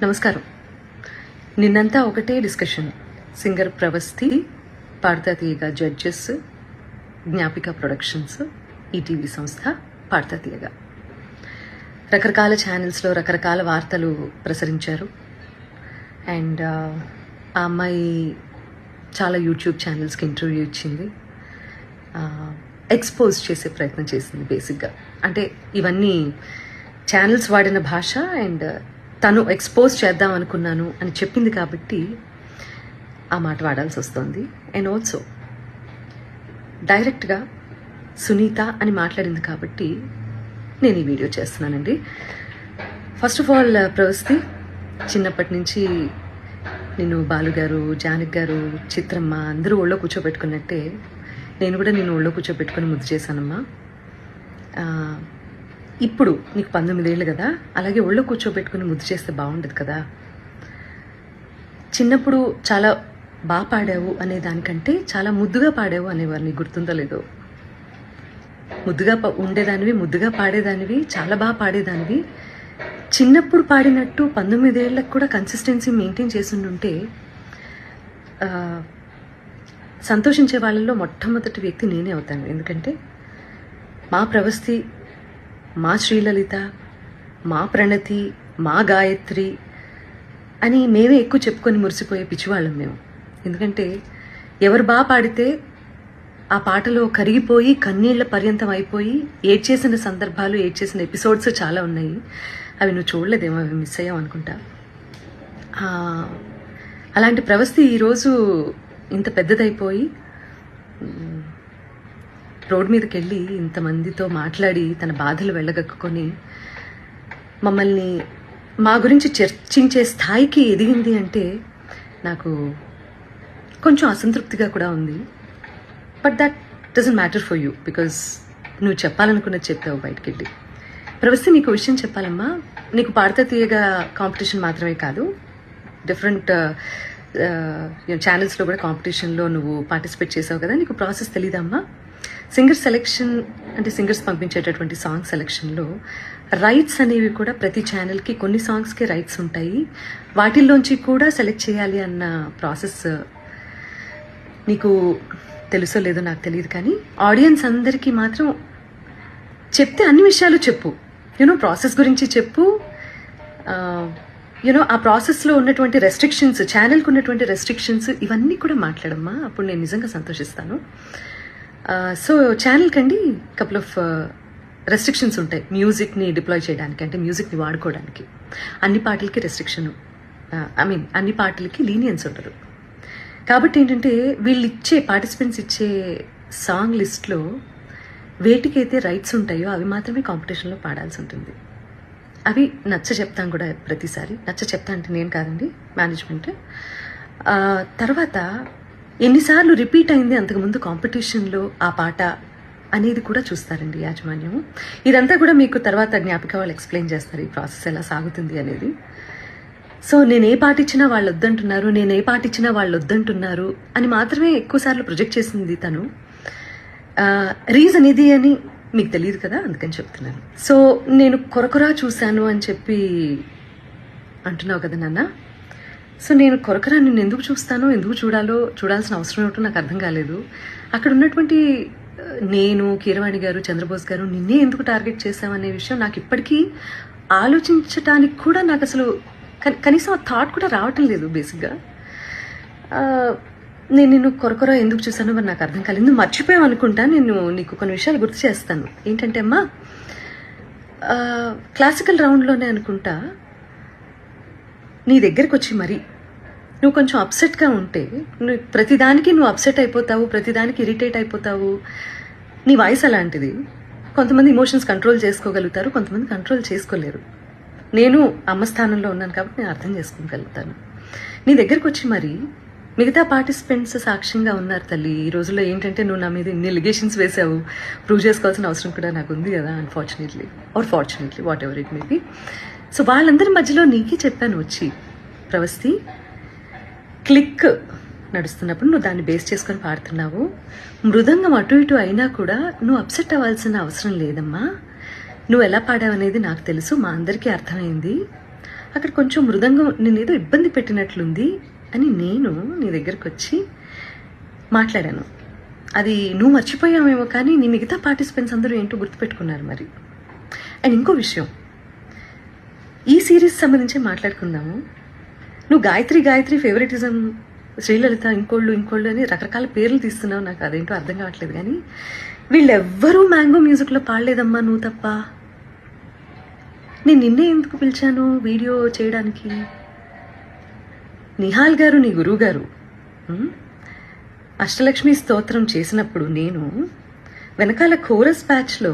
నమస్కారం. నిన్నంతా ఒకటే డిస్కషన్. సింగర్ ప్రవస్తి, పాడతా తీయగా జడ్జెస్, జ్ఞాపిక ప్రొడక్షన్స్, ఈటీవీ సంస్థ, పాడతా తీయగా రకరకాల ఛానల్స్లో రకరకాల వార్తలు ప్రసరించారు. అండ్ ఆ అమ్మాయి చాలా యూట్యూబ్ ఛానల్స్కి ఇంటర్వ్యూ ఇచ్చింది, ఎక్స్పోజ్ చేసే ప్రయత్నం చేసింది. బేసిక్గా అంటే ఇవన్నీ ఛానల్స్ వాడిన భాష అండ్ తను ఎక్స్పోజ్ చేద్దాం అనుకున్నాను అని చెప్పింది కాబట్టి ఆ మాట వాడాల్సి వస్తుంది. అండ్ ఆల్సో డైరెక్ట్గా సునీత అని మాట్లాడింది కాబట్టి నేను ఈ వీడియో చేస్తున్నానండి. ఫస్ట్ ఆఫ్ ఆల్ ప్రవస్తి, చిన్నప్పటి నుంచి నేను బాలుగారు, జానక్ గారు, చిత్రమ్మ అందరూ ఒళ్ళో కూర్చోబెట్టుకున్నట్టే నేను కూడా నేను ఒళ్ళో కూర్చోబెట్టుకుని ముద్దు చేశానమ్మా. ఇప్పుడు నీకు 19 ఏళ్ళు కదా, అలాగే ఒళ్ళో కూర్చోబెట్టుకుని ముద్దు చేస్తే బాగుండదు కదా. చిన్నప్పుడు చాలా బాగా పాడావు అనే దానికంటే చాలా ముద్దుగా పాడావు అనేవారు. నీకు గుర్తుందో లేదో? ముద్దుగా ఉండేదానివి, ముద్దుగా పాడేదానివి, చాలా బాగా పాడేదానివి. చిన్నప్పుడు పాడినట్టు 19 ఏళ్ళకు కూడా కన్సిస్టెన్సీ మెయింటైన్ చేస్తుంటే సంతోషించే వాళ్ళల్లో మొట్టమొదటి వ్యక్తి నేనే అవుతాను. ఎందుకంటే మా ప్రవస్తి, మా శ్రీలలిత, మా ప్రణతి, మా గాయత్రి అని మేమే ఎక్కువ చెప్పుకొని మురిసిపోయే పిచ్చివాళ్ళం మేము. ఎందుకంటే ఎవరు బాగా పాడితే ఆ పాటలో కరిగిపోయి కన్నీళ్ల పర్యంతం అయిపోయి ఏడ్చేసిన సందర్భాలు, ఏడ్చేసిన ఎపిసోడ్స్ చాలా ఉన్నాయి. అవి నువ్వు చూడలేదేమో, అవి మిస్ అయ్యావు అనుకుంటా. అలాంటి ప్రవస్తి ఈరోజు ఇంత పెద్దదైపోయి రోడ్ మీదకి వెళ్ళి ఇంతమందితో మాట్లాడి తన బాధలు వెళ్ళగక్కుని మమ్మల్ని మా గురించి చర్చించే స్థాయికి ఎదిగింది అంటే నాకు కొంచెం అసంతృప్తిగా కూడా ఉంది. But that doesn't matter for you, because నువ్వు చెప్పాలనుకున్నది చెప్పావు బయటికి వెళ్ళి. ప్రవస్తి, నీకు విషయం చెప్పాలమ్మా. నీకు పాడతా తీయగా కాంపిటీషన్ మాత్రమే కాదు, డిఫరెంట్ ఛానల్స్లో కూడా కాంపిటీషన్లో నువ్వు పార్టిసిపేట్ చేసావు కదా. నీకు ప్రాసెస్ తెలీదమ్మా? సింగర్ సెలెక్షన్ అంటే సింగర్స్ పంపించేటటువంటి సాంగ్ సెలెక్షన్లో రైట్స్ అనేవి కూడా ప్రతి ఛానల్కి కొన్ని సాంగ్స్కి రైట్స్ ఉంటాయి. వాటిల్లోంచి కూడా సెలెక్ట్ చేయాలి అన్న ప్రాసెస్ నీకు తెలుసో లేదో నాకు తెలియదు, కానీ ఆడియన్స్ అందరికీ మాత్రం చెప్తే అన్ని విషయాలు చెప్పు. ప్రాసెస్ గురించి చెప్పు. ఆ ప్రాసెస్లో ఉన్నటువంటి రెస్ట్రిక్షన్స్, ఛానల్కి ఉన్నటువంటి రెస్ట్రిక్షన్స్, ఇవన్నీ కూడా మాట్లాడమ్మా. అప్పుడు నేను నిజంగా సంతోషిస్తాను. సో ఛానల్కి అండి కపుల్ ఆఫ్ రెస్ట్రిక్షన్స్ ఉంటాయి మ్యూజిక్ని డిప్లాయ్ చేయడానికి, అంటే మ్యూజిక్ని వాడుకోవడానికి. అన్ని పాటలకి రెస్ట్రిక్షన్, అన్ని పాటలకి లీనియన్స్ ఉండదు. కాబట్టి ఏంటంటే వీళ్ళు ఇచ్చే పార్టిసిపెంట్స్ ఇచ్చే సాంగ్ లిస్ట్లో వేటికైతే రైట్స్ ఉంటాయో అవి మాత్రమే కాంపిటీషన్లో పాడాల్సి ఉంటుంది. అవి నచ్చ చెప్తాను కూడా ప్రతిసారి. నచ్చ చెప్తా అంటే నేను కాదండి, మేనేజ్మెంట్. తర్వాత ఎన్నిసార్లు రిపీట్ అయింది అంతకుముందు కాంపిటీషన్లో ఆ పాట అనేది కూడా చూస్తారండి యాజమాన్యం. ఇదంతా కూడా మీకు తర్వాత జ్ఞాపిక వాళ్ళు ఎక్స్ప్లెయిన్ చేస్తారు ఈ ప్రాసెస్ ఎలా సాగుతుంది అనేది. సో నేను ఏ పాట ఇచ్చినా వాళ్ళు వద్దంటున్నారు, నేను ఏ పాట ఇచ్చినా వాళ్ళు వద్దంటున్నారు అని మాత్రమే ఎక్కువసార్లు ప్రొజెక్ట్ చేసింది తను. రీజన్ ఇది అని మీకు తెలియదు కదా, అందుకని చెప్తున్నాను. సో నేను కొరకొరా చూశాను అని చెప్పి అంటున్నావు కదా నాన్న. సో నేను కొరకరా నిన్ను ఎందుకు చూస్తానో, ఎందుకు చూడాల్సిన అవసరం ఏమిటో నాకు అర్థం కాలేదు. అక్కడ ఉన్నటువంటి నేను, కీరవాణి గారు, చంద్రబోస్ గారు నిన్నే ఎందుకు టార్గెట్ చేశామనే విషయం నాకు ఇప్పటికీ ఆలోచించడానికి కూడా నాకు అసలు కనీసం ఆ థాట్ కూడా రావటం లేదు. బేసిక్గా నేను నిన్ను కొరకొరా ఎందుకు చూసానో మరి నాకు అర్థం కాలేదు. నువ్వు మర్చిపోయావు అనుకుంటా. నేను నీకు కొన్ని విషయాలు గుర్తు చేస్తాను. ఏంటంటే అమ్మా, క్లాసికల్ రౌండ్లోనే అనుకుంటా నీ దగ్గరికి వచ్చి మరి నువ్వు కొంచెం అప్సెట్గా ఉంటే, ప్రతిదానికి నువ్వు అప్సెట్ అయిపోతావు, ప్రతిదానికి ఇరిటేట్ అయిపోతావు. నీ వాయిస్ అలాంటిది. కొంతమంది ఇమోషన్స్ కంట్రోల్ చేసుకోగలుగుతారు, కొంతమంది కంట్రోల్ చేసుకోలేరు. నేను అమ్మ స్థానంలో ఉన్నాను కాబట్టి నేను అర్థం చేసుకోగలుగుతాను. నీ దగ్గరికి వచ్చి మరి మిగతా పార్టిసిపెంట్స్ సాక్ష్యంగా ఉన్నారు తల్లి. ఈ రోజుల్లో ఏంటంటే నువ్వు నా మీద ఇన్ని ఎలిగేషన్స్ వేసావు, ప్రూవ్ చేసుకోవాల్సిన అవసరం కూడా నాకు ఉంది కదా, unfortunately are fortunately, what ever it may be. So వాళ్ళందరి మధ్యలో నీకే చెప్పాను వచ్చి, ప్రవస్తి క్లిక్ నడుస్తున్నప్పుడు నువ్వు దాన్ని బేస్ చేసుకొని పాడుతున్నావు. మృదంగం అటు ఇటు అయినా కూడా నువ్వు అప్సెట్ అవ్వాల్సిన అవసరం లేదమ్మా. నువ్వు ఎలా పాడావు అనేది నాకు తెలుసు, మా అందరికీ అర్థమైంది. అక్కడ కొంచెం మృదంగం నేనేదో ఇబ్బంది పెట్టినట్లుంది అని నేను నీ దగ్గరకు వచ్చి మాట్లాడాను. అది నువ్వు మర్చిపోయావేమో, కానీ నీ మిగతా పార్టిసిపెంట్స్ అందరూ ఏంటో గుర్తుపెట్టుకున్నారు మరి. అండ్ ఇంకో విషయం, ఈ సిరీస్ సంబంధించి మాట్లాడుకుందాము. నువ్వు గాయత్రి ఫేవరెటిజం, శ్రీలలిత ఇంకోళ్ళు అని రకరకాల పేర్లు తీస్తున్నావు. నాకు అదేంటో అర్థం కావట్లేదు. కానీ వీళ్ళెవ్వరూ మ్యాంగో మ్యూజిక్లో పాడలేదమ్మా, నువ్వు తప్ప. నేను నిన్నే ఎందుకు పిలిచాను వీడియో చేయడానికి? నిహాల్ గారు నీ గురువు గారు అష్టలక్ష్మి స్తోత్రం చేసినప్పుడు నేను వెనకాల కోరస్ బ్యాచ్లో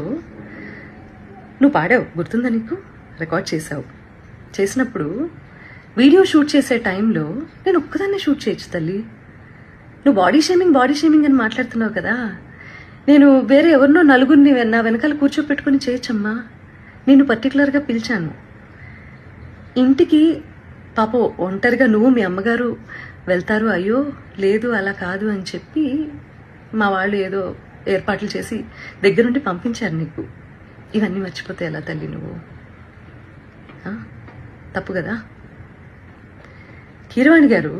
నువ్వు పాడావు, గుర్తుందా నీకు? రికార్డ్ చేసినప్పుడు వీడియో షూట్ చేసే టైంలో నేను ఒక్కదాన్నే షూట్ చేయొచ్చు తల్లి. నువ్వు బాడీ షేమింగ్ అని మాట్లాడుతున్నావు కదా, నేను వేరే ఎవరినో నలుగురిని నా వెనకాల కూర్చోపెట్టుకుని చేయొచ్చమ్మా. నేను పర్టికులర్గా పిలిచాను ఇంటికి. పాపం ఒంటరిగా నువ్వు మీ అమ్మగారు వెళ్తారు, అయ్యో లేదు అలా కాదు అని చెప్పి మా వాళ్ళు ఏదో ఏర్పాట్లు చేసి దగ్గరుండి పంపించారు నీకు. ఇవన్నీ మర్చిపోతే ఎలా తల్లి నువ్వు? తప్పు కదా. కీరవాణి గారు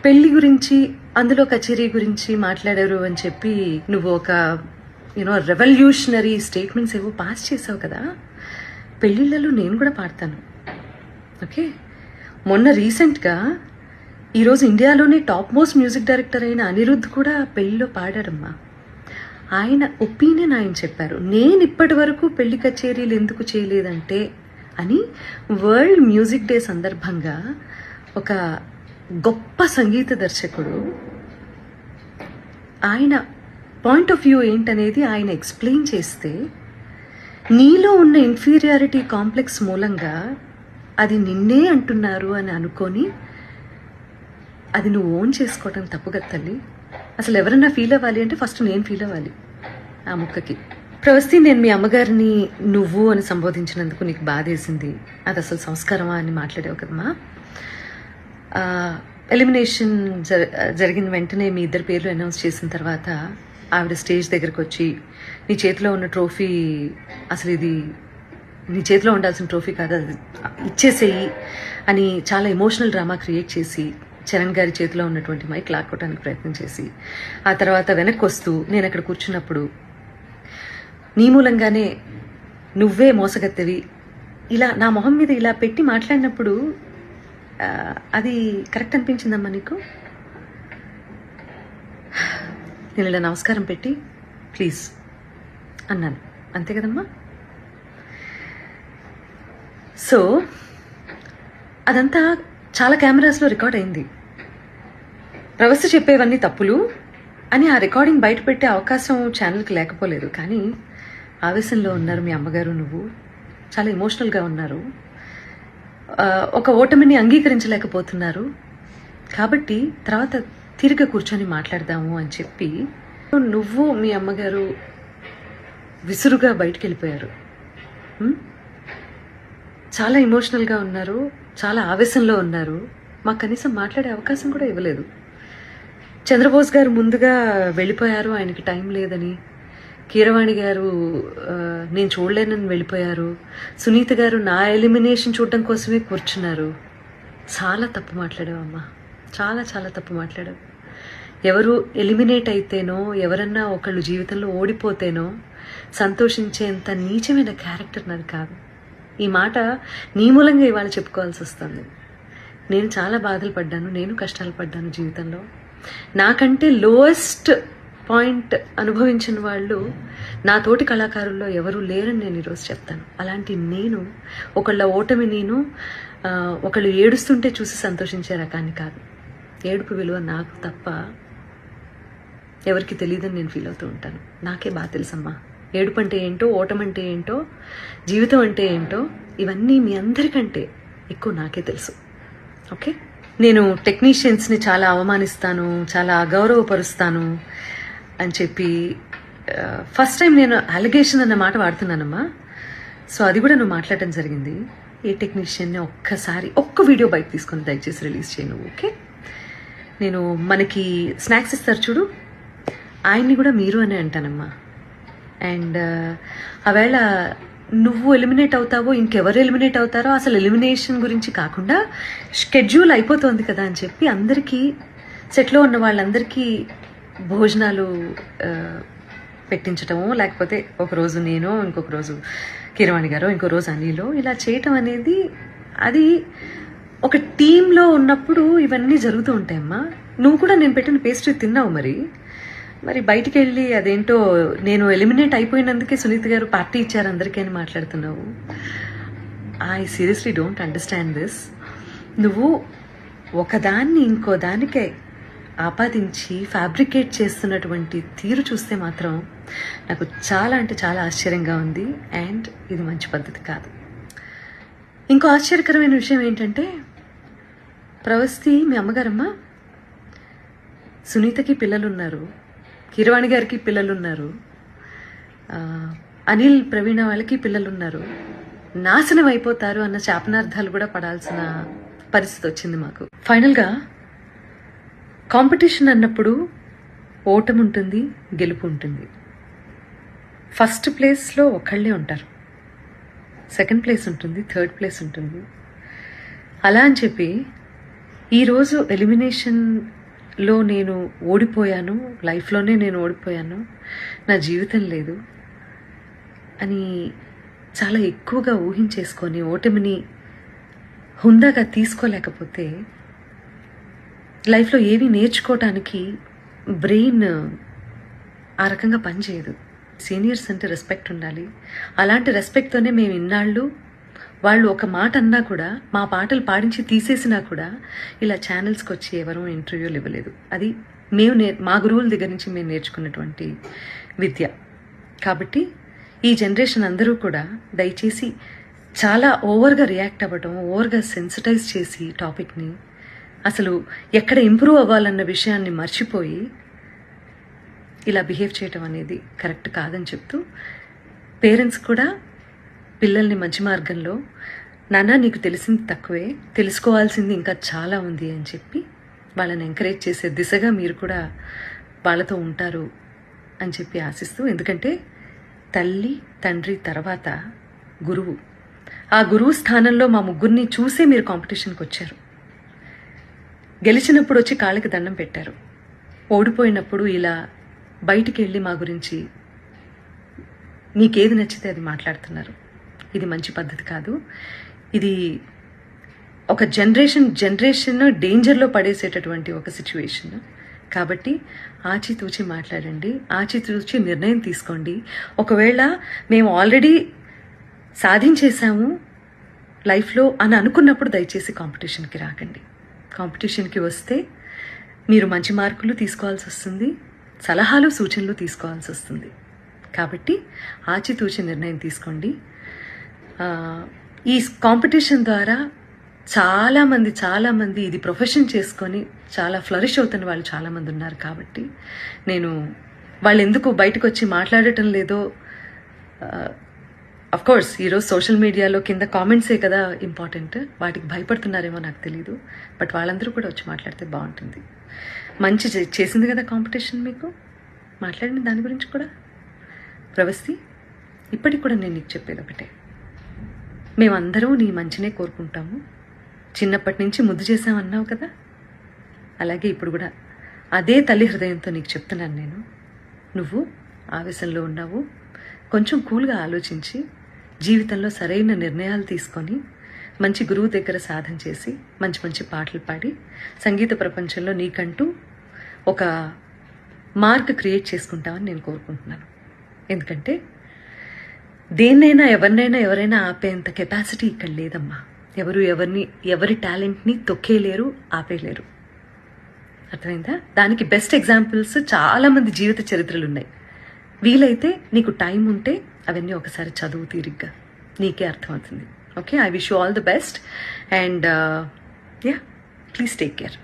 పెళ్లి గురించి, అందులో కచేరీ గురించి మాట్లాడారు అని చెప్పి నువ్వు ఒక రెవల్యూషనరీ స్టేట్మెంట్స్ ఏవో పాస్ చేసావు కదా. పెళ్లిళ్ళలో నేను కూడా పాడతాను, ఓకే? మొన్న రీసెంట్గా ఈరోజు ఇండియాలోనే టాప్ మోస్ట్ మ్యూజిక్ డైరెక్టర్ అయిన అనిరుద్ధ్ కూడా పెళ్లిలో పాడారమ్మా. ఆయన ఒపీనియన్ ఆయన చెప్పారు. నేను ఇప్పటి వరకు పెళ్లి కచేరీలు ఎందుకు చేయలేదంటే అని వరల్డ్ మ్యూజిక్ డే సందర్భంగా ఒక గొప్ప సంగీత దర్శకుడు ఆయన పాయింట్ ఆఫ్ వ్యూ ఏంటనేది ఆయన ఎక్స్ప్లెయిన్ చేస్తే, నీలో ఉన్న ఇన్ఫీరియారిటీ కాంప్లెక్స్ మూలంగా అది నిన్నే అంటున్నారు అని అనుకొని అది నువ్వు ఓన్ చేసుకోవటం తప్పు కదా తల్లి. అసలు ఎవరన్నా ఫీల్ అవ్వాలి అంటే ఫస్ట్ నేను ఫీల్ అవ్వాలి ఆ ముక్కకి. ప్రవస్తి, నేను మీ అమ్మగారిని నువ్వు అని సంబోధించినందుకు నీకు బాధేసింది. అది అసలు సంస్కారమా అని మాట్లాడావు కదమ్మా. ఎలిమినేషన్ జరిగిన వెంటనే మీ ఇద్దరు పేర్లు అనౌన్స్ చేసిన తర్వాత ఆవిడ స్టేజ్ దగ్గరకు వచ్చి నీ చేతిలో ఉన్న ట్రోఫీ, అసలు ఇది నీ చేతిలో ఉండాల్సిన ట్రోఫీ కాదు, అది ఇచ్చేసేయి అని చాలా ఎమోషనల్ డ్రామా క్రియేట్ చేసి చరణ్ గారి చేతిలో ఉన్నటువంటి మైక్ లాక్కోవడానికి ప్రయత్నం చేసి, ఆ తర్వాత వెనక్కి వస్తూ నేను అక్కడ కూర్చున్నప్పుడు నీ మూలంగానే నువ్వే మోసగత్తెవి ఇలా నా మొహం మీద ఇలా పెట్టి మాట్లాడినప్పుడు అది కరెక్ట్ అనిపించిందమ్మా నీకు? నేను ఇలా నమస్కారం పెట్టి ప్లీజ్ అన్నాను, అంతే కదమ్మా? సో అదంతా చాలా కెమెరాస్లో రికార్డ్ అయింది. ప్రవస్తి చెప్పేవన్నీ తప్పులు అని ఆ రికార్డింగ్ బయట పెట్టే అవకాశం ఛానల్కి లేకపోలేదు. కానీ ఆవేశంలో ఉన్నారు మీ అమ్మగారు, నువ్వు చాలా ఎమోషనల్గా ఉన్నారు, ఒక ఓటమిని అంగీకరించలేకపోతున్నారు. కాబట్టి తర్వాత తిరిగి కూర్చొని మాట్లాడదాము అని చెప్పి నువ్వు మీ అమ్మగారు విసురుగా బయటికి వెళ్ళిపోయారు. చాలా ఎమోషనల్గా ఉన్నారు, చాలా ఆవేశంలో ఉన్నారు. మాకు కనీసం మాట్లాడే అవకాశం కూడా ఇవ్వలేదు. చంద్రబోస్ గారు ముందుగా వెళ్ళిపోయారు, ఆయనకి టైం లేదని. కీరవాణి గారు నేను చూడలేనని వెళ్ళిపోయారు. సునీత గారు నా ఎలిమినేషన్ చూడటం కోసమే కూర్చున్నారు. చాలా తప్పు మాట్లాడావమ్మా, చాలా చాలా తప్పు మాట్లాడావు. ఎవరు ఎలిమినేట్ అయితేనో, ఎవరన్నా ఒకళ్ళు జీవితంలో ఓడిపోతేనో సంతోషించేంత నీచమైన క్యారెక్టర్ నాది కాదు. ఈ మాట నీ మూలంగా ఇవాళ చెప్పుకోవాల్సి వస్తుంది. నేను చాలా బాధలు పడ్డాను, నేను కష్టాలు పడ్డాను జీవితంలో. నాకంటే లోయెస్ట్ పాయింట్ అనుభవించిన వాళ్ళు నా తోటి కళాకారుల్లో ఎవరూ లేరని నేను ఈరోజు చెప్తాను. అలాంటి నేను ఒకళ్ళ ఓటమి, నేను ఒకళ్ళు ఏడుస్తుంటే చూసి సంతోషించే రకాన్ని కాదు. ఏడుపు విలువ నాకు తప్ప ఎవరికి తెలియదని నేను ఫీల్ అవుతూ ఉంటాను. నాకే బాగా తెలుసమ్మా ఏడుపు అంటే ఏంటో, ఓటమంటే ఏంటో, జీవితం అంటే ఏంటో. ఇవన్నీ మీ అందరికంటే ఎక్కువ నాకే తెలుసు, ఓకే? నేను టెక్నీషియన్స్ని చాలా అవమానిస్తాను, చాలా అగౌరవపరుస్తాను అని చెప్పి ఫస్ట్ టైం నేను అలిగేషన్ అన్న మాట వాడుతున్నానమ్మా. సో అది కూడా నువ్వు మాట్లాడటం జరిగింది. ఏ టెక్నీషియన్ని ఒక్క వీడియో బయట తీసుకొని దయచేసి రిలీజ్ చేయను, ఓకే? నేను మనకి స్నాక్స్ ఇస్తారు చూడు, ఆయన్ని కూడా మీరు అనే అంటానమ్మా. అండ్ ఆవేళ నువ్వు ఎలిమినేట్ అవుతావో ఇంకెవరు ఎలిమినేట్ అవుతారో అసలు ఎలిమినేషన్ గురించి కాకుండా షెడ్యూల్ అయిపోతుంది కదా అని చెప్పి అందరికీ సెట్లో ఉన్న వాళ్ళందరికీ భోజనాలు పెట్టించటము, లేకపోతే ఒకరోజు నేను, ఇంకొక రోజు కీరవాణి గారు, ఇంకో రోజు అనిలో, ఇలా చేయటం అనేది అది ఒక టీంలో ఉన్నప్పుడు ఇవన్నీ జరుగుతూ ఉంటాయమ్మా. నువ్వు కూడా నేను పెట్టిన పేస్ట్రీ తిన్నావు, మరి బయటికి వెళ్ళి అదేంటో నేను ఎలిమినేట్ అయిపోయినందుకే సునీత గారు పార్టీ ఇచ్చారు అందరికీ అని మాట్లాడుతున్నావు. I seriously don't understand this. నువ్వు ఒకదాన్ని ఇంకో దానికే ఆపాదించి ఫ్యాబ్రికేట్ చేస్తున్నటువంటి తీరు చూస్తే మాత్రం నాకు చాలా అంటే చాలా ఆశ్చర్యంగా ఉంది. అండ్ ఇది మంచి పద్ధతి కాదు. ఇంకో ఆశ్చర్యకరమైన విషయం ఏంటంటే, ప్రవస్తి మీ అమ్మగారమ్మ, సునీతకి పిల్లలున్నారు, కీరవాణి గారికి పిల్లలున్నారు, అనిల్ ప్రవీణ వాళ్ళకి పిల్లలున్నారు, నాశనం అయిపోతారు అన్న శాపనార్థాలు కూడా పడాల్సిన పరిస్థితి వచ్చింది మాకు. ఫైనల్గా కాంపిటీషన్ అన్నప్పుడు ఓటమి ఉంటుంది, గెలుపు ఉంటుంది. ఫస్ట్ ప్లేస్లో ఒకళ్ళే ఉంటారు, సెకండ్ ప్లేస్ ఉంటుంది, థర్డ్ ప్లేస్ ఉంటుంది. అలా అని చెప్పి ఈరోజు ఎలిమినేషన్లో నేను ఓడిపోయాను, లైఫ్లోనే నేను ఓడిపోయాను, నా జీవితం లేదు అని చాలా ఎక్కువగా ఊహించేసుకొని ఓటమిని హుందాగా తీసుకోలేకపోతే లైఫ్లో ఏవి నేర్చుకోవటానికి బ్రెయిన్ ఆ రకంగా పనిచేయదు. సీనియర్స్ అంటే రెస్పెక్ట్ ఉండాలి. అలాంటి రెస్పెక్ట్తోనే మేము ఇన్నాళ్ళు వాళ్ళు ఒక మాట అన్నా కూడా, మా పాటలు పాడించి తీసేసినా కూడా ఇలా ఛానల్స్కి వచ్చి ఎవరూ ఇంటర్వ్యూలు ఇవ్వలేదు. అది మేము మా గురువుల దగ్గర నుంచి మేము నేర్చుకున్నటువంటి విద్య. కాబట్టి ఈ జనరేషన్ అందరూ కూడా దయచేసి చాలా ఓవర్గా రియాక్ట్ అవ్వడం, ఓవర్గా సెన్సిటైజ్ చేసి టాపిక్ని అసలు ఎక్కడ ఇంప్రూవ్ అవ్వాలన్న విషయాన్ని మర్చిపోయి ఇలా బిహేవ్ చేయటం అనేది కరెక్ట్ కాదని చెప్తూ, పేరెంట్స్ కూడా పిల్లల్ని మంచి మార్గంలో, నాన్న నీకు తెలిసింది తక్కువే, తెలుసుకోవాల్సింది ఇంకా చాలా ఉంది అని చెప్పి వాళ్ళని ఎంకరేజ్ చేసే దిశగా మీరు కూడా వాళ్ళతో ఉంటారు అని చెప్పి ఆశిస్తూ, ఎందుకంటే తల్లి తండ్రి తర్వాత గురువు, ఆ గురువు స్థానంలో మా ముగ్గురిని చూసే మీరు కాంపిటీషన్కి వచ్చారు. గెలిచినప్పుడు వచ్చి కాళ్ళకి దండం పెట్టారు, ఓడిపోయినప్పుడు ఇలా బయటికి వెళ్ళి మా గురించి మీకేది నచ్చితే అది మాట్లాడుతున్నారు. ఇది మంచి పద్ధతి కాదు. ఇది ఒక జనరేషన్ డేంజర్లో పడేసేటటువంటి ఒక సిచ్యువేషన్. కాబట్టి ఆచితూచి మాట్లాడండి, ఆచితూచి నిర్ణయం తీసుకోండి. ఒకవేళ మేము ఆల్రెడీ సాధించేశాము లైఫ్లో అని అనుకున్నప్పుడు దయచేసి కాంపిటీషన్కి రాకండి. కాంపిటీషన్కి వస్తే మీరు మంచి మార్కులు తీసుకోవాల్సి వస్తుంది, సలహాలు సూచనలు తీసుకోవాల్సి వస్తుంది. కాబట్టి ఆచితూచి నిర్ణయం తీసుకోండి. ఈ కాంపిటీషన్ ద్వారా చాలామంది ఇది ప్రొఫెషన్ చేసుకొని చాలా ఫ్లరిష్ అవుతున్న వాళ్ళు చాలామంది ఉన్నారు. కాబట్టి నేను వాళ్ళు ఎందుకు బయటకు వచ్చి మాట్లాడటం లేదో, అఫ్కోర్స్ ఈరోజు సోషల్ మీడియాలో కింద కామెంట్సే కదా ఇంపార్టెంట్, వాటికి భయపడుతున్నారేమో నాకు తెలీదు. బట్ వాళ్ళందరూ కూడా వచ్చి మాట్లాడితే బాగుంటుంది. మంచి చేసింది కదా కాంపిటీషన్, మీకు మాట్లాడండి దాని గురించి కూడా. ప్రవస్తి, ఇప్పటికి కూడా నేను నీకు చెప్పేది ఒకటే, మేమందరం నీ మంచినే కోరుకుంటాము. చిన్నప్పటి నుంచి ముద్దు చేసామన్నావు కదా, అలాగే ఇప్పుడు కూడా అదే తల్లి హృదయంతో నీకు చెప్తున్నాను నేను. నువ్వు ఆవేశంలో ఉన్నావు, కొంచెం కూల్గా ఆలోచించి జీవితంలో సరైన నిర్ణయాలు తీసుకొని మంచి గురువు దగ్గర సాధన చేసి మంచి పాటలు పాడి సంగీత ప్రపంచంలో నీకంటూ ఒక మార్క్ క్రియేట్ చేసుకుంటామని నేను కోరుకుంటున్నాను. ఎందుకంటే దేన్నైనా ఎవరైనా ఆపేంత కెపాసిటీ ఇక్కడ లేదమ్మా. ఎవరి టాలెంట్ని తొక్కేయలేరు, ఆపేయలేరు. అర్థమైందా? దానికి బెస్ట్ ఎగ్జాంపుల్స్ చాలామంది జీవిత చరిత్రలు ఉన్నాయి. వీలైతే నీకు టైం ఉంటే అవన్నీ ఒకసారి చదువు తీరిగ్గా, నీకే అర్థమవుతుంది. Okay, I wish you all the best and please take care.